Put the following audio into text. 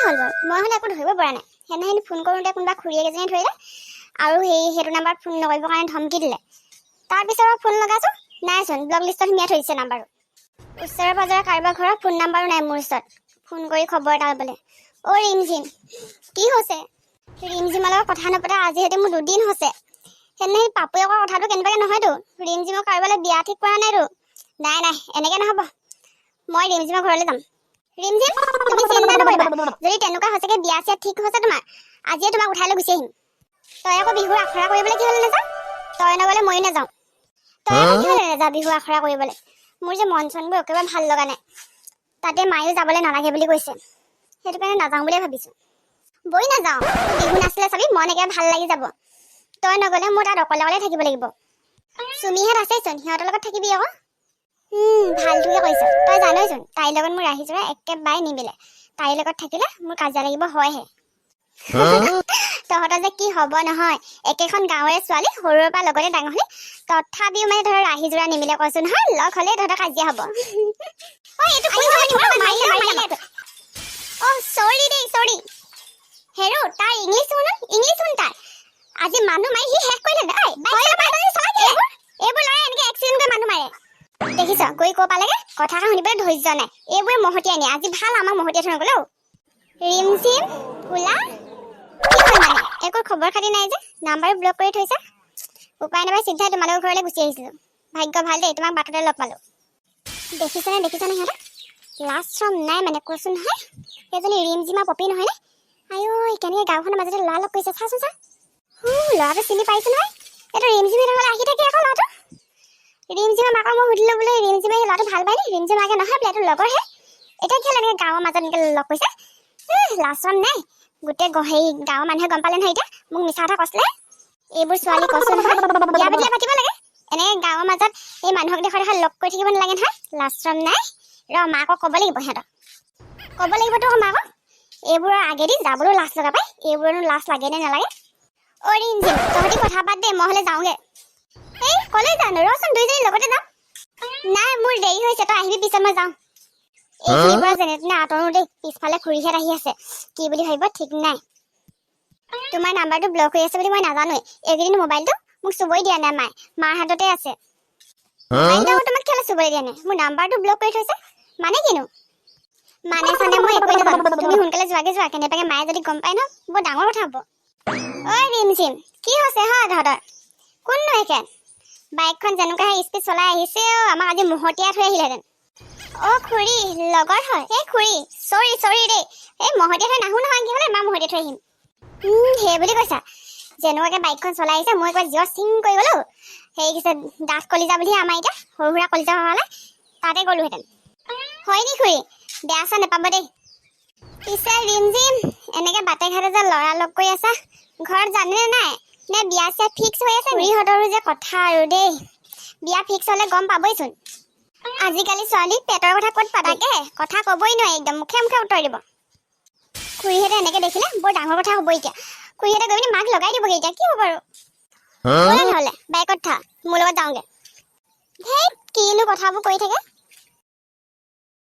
হ'ল বাৰু মই হলে একো ধৰিব পৰা নাই সেনাখিনি ফোন কৰোঁতে কোনোবা খুৰীয়ে কেজনীয়ে ধৰিলে আৰু সেইটো নাম্বাৰত ফোন নকৰিবৰ কাৰণে ধমকি দিলে তাৰপিছত ফোন লগাইছোঁ নাইচোন ব্লক লিষ্টত সুমিয়াই থৈ দিছে নাম্বাৰটো ওচৰে পাজৰে কাৰোবাৰ ঘৰৰ ফোন নাম্বাৰো নাই মোৰ ওচৰত ফোন কৰি খবৰ এটা ল'বলৈ অ' ৰিমঝিম কি হৈছে ৰিমঝিমৰ লগত কথা নপতা আজি সৈতে মোৰ 2 দিন হৈছে সেনে সেই পাপুৱে কোৱা কথাটো কেনেবাকৈ নহয়তো ৰিমঝিমৰ কাৰোবালৈ বিয়া ঠিক কৰা নাইতো নাই এনেকৈ নহ'ব মই ৰিমঝিমৰ ঘৰলৈ যাম ৰিমঝিম তুমি চিন্তা নকৰিবা যদি তেনেকুৱা হৈছেগে বিয়া চিয়া ঠিক হৈছে তোমাৰ আজিয়ে তোমাক উঠাই লৈ গুচি আহিম তই আকৌ বিহুৰ আখৰা কৰিবলৈ কি হ'লে নাযাওঁ তই নগ'লে ময়ো নাযাওঁ তই আকৌ কি হ'লে নাযাওঁ বিহুৰ আখৰা কৰিবলৈ মোৰ যে মন চনবোৰ একেবাৰে ভাল লগা নাই তাতে মায়েও যাবলৈ নালাগে বুলি কৈছে সেইটো কাৰণে নাযাওঁ বুলিয়ে ভাবিছোঁ বই নাযাওঁ বিহু নাছিলে চাবি মন একেবাৰে ভাল লাগি যাব তই নগ'লে মোৰ তাত অকলে অকলে থাকিব লাগিব চুমিহঁত আছেচোন সিহঁতৰ লগত থাকিবি আকৌ ভালটোকে কৈছ তই জানইচোন তাইৰ লগত মোৰ ৰাহিযোৰা একেবাৰে নিমিলে তাইৰ লগত থাকিলে মোৰ কাজিয়া লাগিব হয়হে তহঁতৰ যে কি হ'ব নহয় একেখন গাঁৱৰে ছোৱালী সৰুৰে পৰা লগতে ডাঙৰ হ'লে তথাপিও মানে ধৰ ৰাহিযোৰা নিমিলে কৈছোঁ নহয় লগ হ'লে তহঁতৰ কাজিয়া হ'ব চৰি হেৰো তাৰ ইংলিছ শুন তাৰ আজি মানুহ মাৰি সি শেষ কৰিলে এইবোৰ ল'ৰাই এনেকৈ এক্সিডেণ্ট কৰি মানুহ মাৰে দেখিছ গৈ কৈ পালেগে কথাষাৰ শুনিবলৈ ধৈৰ্য নাই এইবোৰে মহতিয়াই নিয়ে আজি ভাল আমাক মহতিয়াই থৈ নগ'লেও ৰিমঝিম ফুলা কি হ'ল মানে একো খবৰ খাতি নাই যে নাম্বাৰো ব্লক কৰি থৈছা উপায় নাপাই চিধাই তোমালোকৰ ঘৰলৈ গুচি আহিছিলোঁ ভাগ্য ভাল দেই তোমাক বাটতে লগ পালোঁ দেখিছানে সিহঁতক লাজ শ্ৰম নাই মানে কৈছোঁ নহয় সেইজনী ৰিমঝিমা পপি নহয়নে আইঐ কেনেকৈ গাঁওখনৰ মাজতে ল'ৰা লগ কৰিছে চাচোন চা ল'ৰাটো চিনি পাইছোঁ নহয় এইটো ৰিমঝিমৰ ঘৰলৈ আহি থাকে আকৌ ল'ৰাটো ৰিমঝিমৰ মাকক মই সুধিলোঁ বোলে ৰিমঝিমে ল'ৰাটো ভাল পায়নে ৰিমঝিম মাকে নহয় বোলে এইটো লগৰহে এতিয়া কি হ'ল এনেকৈ গাঁৱৰ মাজত এনেকৈ লগ কৰিছে লাজ শ্ৰম নাই গোটেই হেৰি গাঁৱৰ মানুহে গম পালে নহয় এতিয়া মোক মিছা কথা কৈছিলে এইবোৰ ছোৱালী কৈছোঁ নহয় বিয়া পাতিলে পাতিব লাগে এনেকৈ গাঁৱৰ মাজত এই মানুহক দেখা লগ কৰি থাকিব নালাগে নহয় লাজ শ্ৰম নাই মাকক ক'ব লাগিব সিহঁতক ক'ব লাগিবতো মাকক এইবোৰৰ আগেদি যাবলৈ লাজ লগা পায় এইবোৰনো লাজ লাগে নে নালাগে অ' ৰিমঝিম তহঁতি কথা পাত দে মই হ'লে যাওঁগৈ এই ক'লৈ যানো ৰচোন দুইজনী লগতে যাম নাই মোৰ দেৰি হৈছে তই আহিবি পিছত মই যাওঁ এইখিনিৰ পৰা যেনে তেনে আঁতৰো দেই পিছফালে খুৰীহঁত আহি আছে কি বুলি ভাবিব ঠিক নাই তোমাৰ নাম্বাৰটো ব্লক হৈ আছে বুলি মই নাজানোৱেই এইকেইদিন মোবাইলটো মোক চুবই দিয়া নাই মাৰ হাততে আছে মোবাইলটো তোমাক কেলৈ চুবই দিয়া নাই মোৰ নাম্বাৰটো ব্লক কৰি থৈছে মানে কিনো মানে চানে মই একোৱে নাজানো তুমি সোনকালে যোৱা কেনেবাকৈ মায়ে যদি গম পায় ন বৰ ডাঙৰ কথা হ'ব ঐ ৰিমঝিম কি হৈছে হয় তহঁতৰ কোননো একে বাইকখন যেনেকুৱা স্পীড চলাই আহিছে আমাক আজি মহতিয়াই থৈ আহিলেহেঁতেন অ' খুৰী লগৰ হয় এই খুৰী চৰি দেই এই মহতিয়াই থৈ নাহোঁ নহয় কি হ'লে মা মহতিয়াই থৈ আহিম সেই বুলি কৈছা যেনেকুৱাকৈ বাইকখন চলাই আহিছে মই একবাৰ জিঅ' চিং কৰি গ'লোঁ সেই কৈছে ডাঠ কলিজা বুলি আমাৰ এতিয়া সৰু সুৰা কলিজা হোৱালে তাতে গ'লোহেঁতেন হয় নি খুৰী বেয়া চেয়া নাপাব দেই পিছে ৰিমঝিম এনেকৈ বাটে ঘাটে যে ল'ৰা লগ কৰি আছা ঘৰত জানেনে নাই নে বিয়া চিয়া ফিক্স হৈ আছে খুৰীহঁতৰো যে কথা আৰু দেই বিয়া ফিক্স হ'লে গম পাবইচোন আজিকালি ছোৱালী পেটৰ কথা ক'ত পাতাকে কথা ক'বই নোৱাৰি একদম মুখে উত্তৰ দিব খুৰীহঁতে এনেকৈ দেখিলে বৰ ডাঙৰ কথা হ'ব এতিয়া খুৰীহঁতে গৈ পিনি মাক লগাই দিবগৈ এতিয়া কি হ'ব বাৰু নহ'লে বাইকত থা মোৰ লগত যাওঁগৈ ধেই কিনো কথাবোৰ কৰি থাকে